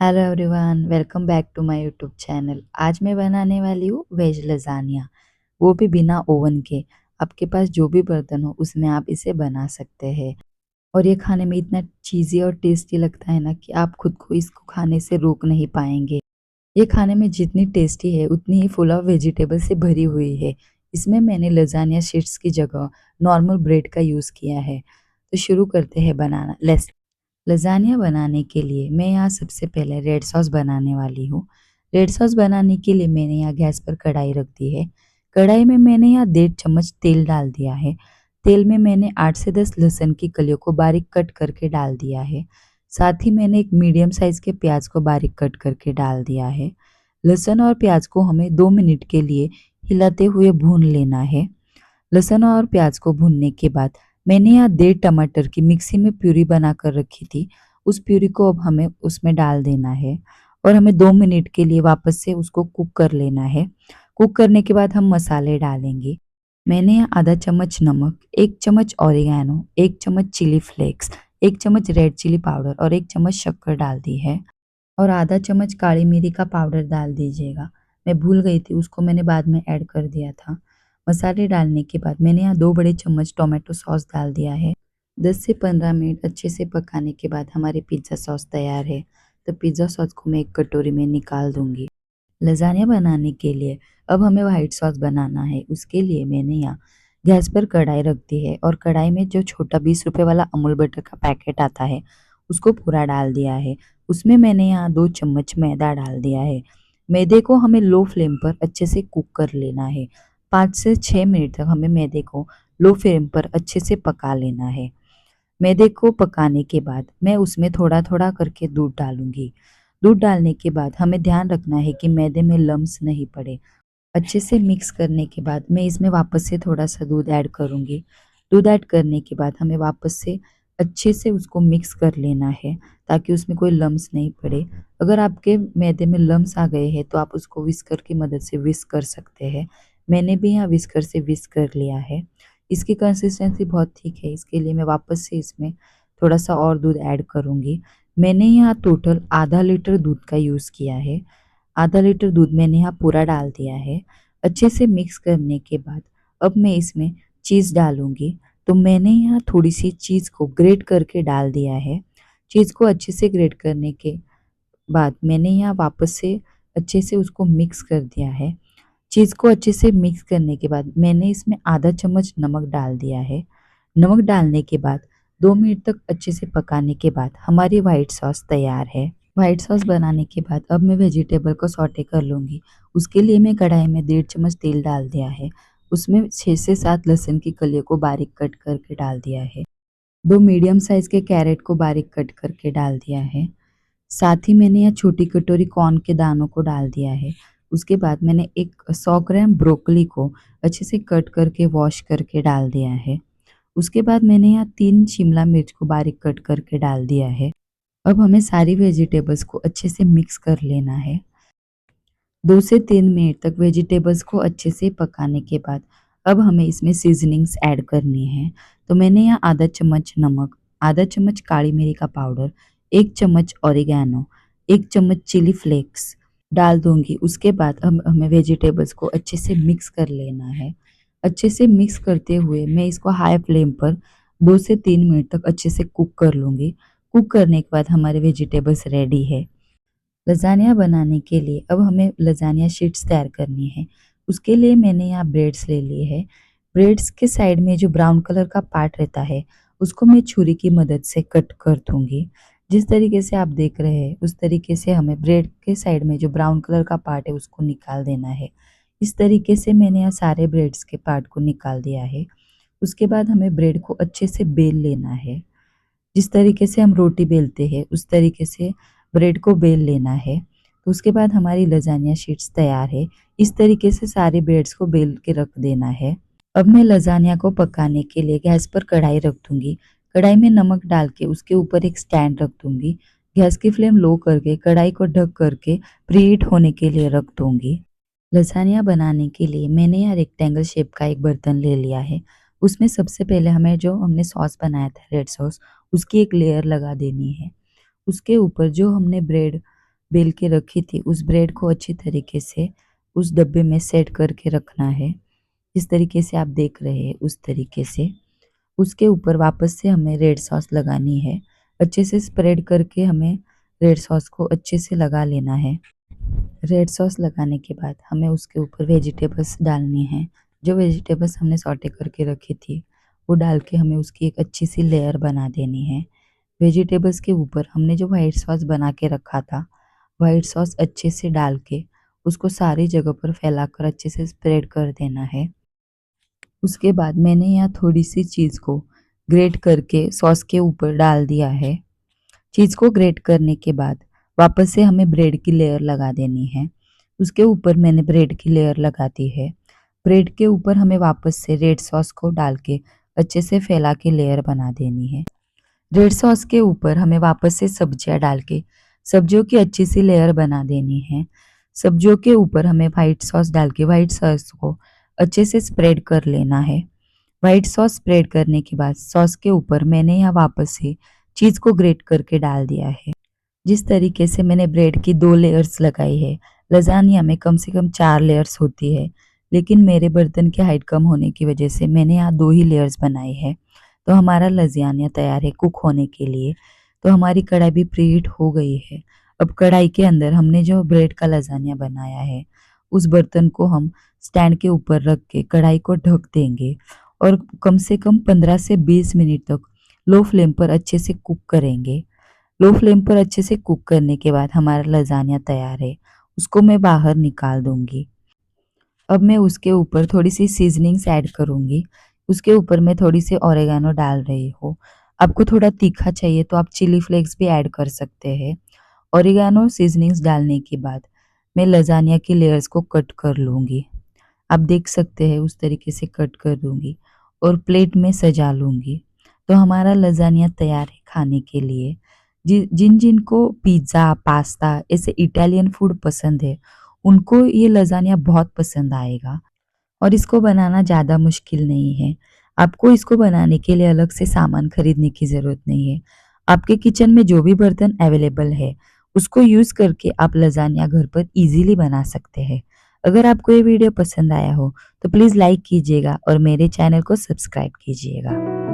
Hello everyone, welcome back to my YouTube channel. आज मैं बनाने वाली हूँ वेज लजानिया, वो भी बिना ओवन के। आपके पास जो भी बर्तन हो उसमें आप इसे बना सकते हैं। और ये खाने में इतना चीज़ी और टेस्टी लगता है ना कि आप खुद को इसको खाने से रोक नहीं पाएंगे। ये खाने में जितनी टेस्टी है उतनी ही फुल ऑफ वेजिटेबल से भरी हुई है। इसमें मैंने लजानिया शीट्स की जगह नॉर्मल ब्रेड का यूज़ किया है। तो शुरू करते हैं बनाना। लजानिया बनाने के लिए मैं यहाँ सबसे पहले रेड सॉस बनाने वाली हूँ। रेड सॉस बनाने के लिए मैंने यहाँ गैस पर कढ़ाई रख दी है। कढ़ाई में मैंने यहाँ 1.5 चम्मच तेल डाल दिया है। तेल में मैंने 8 से 10 लहसुन की कलियों को बारीक कट करके डाल दिया है। साथ ही मैंने एक मीडियम साइज के प्याज को बारीक कट करके डाल दिया है। लहसुन और प्याज को हमें 2 मिनट के लिए हिलाते हुए भून लेना है। लहसुन और प्याज को भूनने के बाद मैंने यहाँ 1.5 टमाटर की मिक्सी में प्यूरी बनाकर रखी थी। उस प्यूरी को अब हमें उसमें डाल देना है और हमें 2 मिनट के लिए वापस से उसको कुक कर लेना है। कुक करने के बाद हम मसाले डालेंगे। मैंने यहाँ आधा चम्मच नमक, 1 चम्मच ऑरिगेनो, 1 चम्मच चिली फ्लेक्स, 1 चम्मच रेड चिली पाउडर और 1 चम्मच शक्कर डाल दी है। और आधा चम्मच काली मिरी का पाउडर डाल दीजिएगा। मैं भूल गई थी, उसको मैंने बाद में ऐड कर दिया था। मसाले डालने के बाद मैंने यहाँ 2 बड़े चम्मच टोमेटो सॉस डाल दिया है। 10 से 15 मिनट अच्छे से पकाने के बाद हमारी पिज़्ज़ा सॉस तैयार है। तो पिज़्ज़ा सॉस को मैं एक कटोरी में निकाल दूंगी। लजानिया बनाने के लिए अब हमें व्हाइट सॉस बनाना है। उसके लिए मैंने यहाँ गैस पर कढ़ाई रख दी है और कढ़ाई में जो छोटा 20 रुपए वाला अमूल बटर का पैकेट आता है उसको पूरा डाल दिया है। उसमें मैंने यहाँ 2 चम्मच मैदा डाल दिया है। मैदे को हमें लो फ्लेम पर अच्छे से कुक कर लेना है। 5 से 6 मिनट तक हमें मैदे को लो फ्लेम पर अच्छे से पका लेना है। मैदे को पकाने के बाद मैं उसमें थोड़ा थोड़ा करके दूध डालूंगी। दूध डालने के बाद हमें ध्यान रखना है कि मैदे में लम्स नहीं पड़े। अच्छे से मिक्स करने के बाद मैं इसमें वापस से थोड़ा सा दूध ऐड करूंगी। दूध ऐड करने के बाद हमें वापस से अच्छे से उसको मिक्स कर लेना है ताकि उसमें कोई लम्स नहीं पड़े। अगर आपके मैदे में लम्स आ गए हैं तो आप उसको विस्कर की मदद से विस्क कर सकते हैं। मैंने भी यहाँ विस्कर से विस्क कर लिया है। इसकी कंसिस्टेंसी बहुत ठीक है, इसके लिए मैं वापस से इसमें थोड़ा सा और दूध ऐड करूँगी। मैंने यहाँ टोटल आधा लीटर दूध का यूज़ किया है। आधा लीटर दूध मैंने यहाँ पूरा डाल दिया है। अच्छे से मिक्स करने के बाद अब मैं इसमें चीज़ डालूंगी। तो मैंने यहाँ थोड़ी सी चीज़ को ग्रेट करके डाल दिया है। चीज़ को अच्छे से ग्रेट करने के बाद मैंने यहाँ वापस से अच्छे से उसको मिक्स कर दिया है। चीज़ को अच्छे से मिक्स करने के बाद मैंने इसमें आधा चम्मच नमक डाल दिया है। नमक डालने के बाद 2 मिनट तक अच्छे से पकाने के बाद हमारी वाइट सॉस तैयार है। वाइट सॉस बनाने के बाद अब मैं वेजिटेबल को सौटे कर लूँगी। उसके लिए मैं कढ़ाई में 1.5 चम्मच तेल डाल दिया है। उसमें 6 से 7 लहसुन की कलियों को बारीक कट करके डाल दिया है। 2 मीडियम साइज के कैरेट को बारीक कट करके डाल दिया है। साथ ही मैंने यहाँ छोटी कटोरी कॉर्न के दानों को डाल दिया है। उसके बाद मैंने एक 100 ग्राम ब्रोकली को अच्छे से कट करके वॉश करके डाल दिया है। उसके बाद मैंने यहाँ 3 शिमला मिर्च को बारीक कट करके डाल दिया है। अब हमें सारी वेजिटेबल्स को अच्छे से मिक्स कर लेना है। 2 से 3 मिनट तक वेजिटेबल्स को अच्छे से पकाने के बाद अब हमें इसमें सीजनिंग्स ऐड करनी है। तो मैंने यहाँ आधा चम्मच नमक, आधा चम्मच काली मिरी का पाउडर, 1 चम्मच ऑरिगेनो, 1 चम्मच चिली फ्लेक्स डाल दूंगी। उसके बाद हम हमें वेजिटेबल्स को अच्छे से मिक्स कर लेना है। अच्छे से मिक्स करते हुए मैं इसको हाई फ्लेम पर 2 से 3 मिनट तक अच्छे से कुक कर लूँगी। कुक करने के बाद हमारे वेजिटेबल्स रेडी है। लजानिया बनाने के लिए अब हमें लजानिया शीट्स तैयार करनी है। उसके लिए मैंने यहाँ ब्रेड्स ले लिए हैं। ब्रेड्स के साइड में जो ब्राउन कलर का पार्ट रहता है उसको मैं छुरी की मदद से कट कर दूंगी। जिस तरीके से आप देख रहे हैं उस तरीके से हमें ब्रेड के साइड में जो ब्राउन कलर का पार्ट है उसको निकाल देना है। इस तरीके से मैंने यहाँ सारे ब्रेड्स के पार्ट को निकाल दिया है। उसके बाद हमें ब्रेड को अच्छे से बेल लेना है। जिस तरीके से हम रोटी बेलते हैं उस तरीके से ब्रेड को बेल लेना है। तो उसके बाद हमारी लजानिया शीट्स तैयार है। इस तरीके से सारे ब्रेड्स को बेल के रख देना है। अब मैं लजानिया को पकाने के लिए गैस पर कढ़ाई रख दूंगी। कढ़ाई में नमक डाल के उसके ऊपर एक स्टैंड रख दूंगी। गैस की फ्लेम लो करके कढ़ाई को ढक करके प्रीहीट होने के लिए रख दूंगी। लसानिया बनाने के लिए मैंने यहाँ रेक्टेंगल शेप का एक बर्तन ले लिया है। उसमें सबसे पहले हमें जो हमने सॉस बनाया था रेड सॉस उसकी एक लेयर लगा देनी है। उसके ऊपर जो हमने ब्रेड बेल के रखी थी उस ब्रेड को अच्छी तरीके से उस डब्बे में सेट करके रखना है। जिस तरीके से आप देख रहे हैं उस तरीके से। उसके ऊपर वापस से हमें रेड सॉस लगानी है। अच्छे से स्प्रेड करके हमें रेड सॉस को अच्छे से लगा लेना है। रेड सॉस लगाने के बाद हमें उसके ऊपर वेजिटेबल्स डालनी है। जो वेजिटेबल्स हमने सॉटे करके रखी थी वो डाल के हमें उसकी एक अच्छी सी लेयर बना देनी है। वेजिटेबल्स के ऊपर हमने जो वाइट सॉस बना के रखा था, वाइट सॉस अच्छे से डाल के उसको सारी जगह पर फैलाकर अच्छे से स्प्रेड कर देना है। उसके बाद मैंने यहाँ थोड़ी सी चीज़ को ग्रेट करके सॉस के ऊपर डाल दिया है। चीज़ को ग्रेट करने के बाद वापस से हमें ब्रेड की लेयर लगा देनी है। उसके ऊपर मैंने ब्रेड की लेयर लगा दी है। ब्रेड के ऊपर हमें वापस से रेड सॉस को डाल के अच्छे से फैला के लेयर बना देनी है। रेड सॉस के ऊपर हमें वापस से सब्जियां डाल के सब्जियों की अच्छी सी लेयर बना देनी है। सब्जियों के ऊपर हमें वाइट सॉस डाल के वाइट सॉस को अच्छे से स्प्रेड कर लेना है। व्हाइट सॉस स्प्रेड करने के बाद सॉस के ऊपर मैंने यहाँ वापस से चीज़ को ग्रेट करके डाल दिया है। जिस तरीके से मैंने ब्रेड की 2 लेयर्स लगाई है, लज़ानिया में कम से कम 4 लेयर्स होती है, लेकिन मेरे बर्तन की हाइट कम होने की वजह से मैंने यहाँ 2 ही लेयर्स बनाई है। तो हमारा लज़ानिया तैयार है कुक होने के लिए। तो हमारी कढ़ाई भी प्रीहीट हो गई है। अब कढ़ाई के अंदर हमने जो ब्रेड का लज़ानिया बनाया है, उस बर्तन को हम स्टैंड के ऊपर रख के कढ़ाई को ढक देंगे और कम से कम 15 से 20 मिनट तक लो फ्लेम पर अच्छे से कुक करेंगे। लो फ्लेम पर अच्छे से कुक करने के बाद हमारा लज़ानिया तैयार है। उसको मैं बाहर निकाल दूँगी। अब मैं उसके ऊपर थोड़ी-सी सीज़निंग्स ऐड करूँगी। उसके ऊपर मैं थोड़ी-सी ओरिगैनो डाल रही हूँ। आपको थोड़ा तीखा चाहिए तो आप चिली फ्लेक्स भी ऐड कर सकते हैं। ओरिगैनो सीज़निंग्स डालने के बाद मैं लज़ानिया की लेयर्स को कट कर लूँगी। आप देख सकते हैं उस तरीके से कट कर दूँगी और प्लेट में सजा लूँगी। तो हमारा लज़ानिया तैयार है खाने के लिए। जिन-जिन को पिज़्ज़ा, पास्ता ऐसे इटालियन फूड पसंद है, उनको ये लज़ानिया बहुत पसंद आएगा और इसको बनाना ज़्यादा मुश्किल नहीं है। आपको इसको बनाने के लिए अलग से सामान खरीदने की ज़रूरत नहीं है। आपके किचन में जो भी बर्तन अवेलेबल है, उसको यूज़ करके आप लज़ानिया घर पर ईज़िली बना सकते हैं। अगर आपको ये वीडियो पसंद आया हो, तो प्लीज़ लाइक कीजिएगा और मेरे चैनल को सब्सक्राइब कीजिएगा।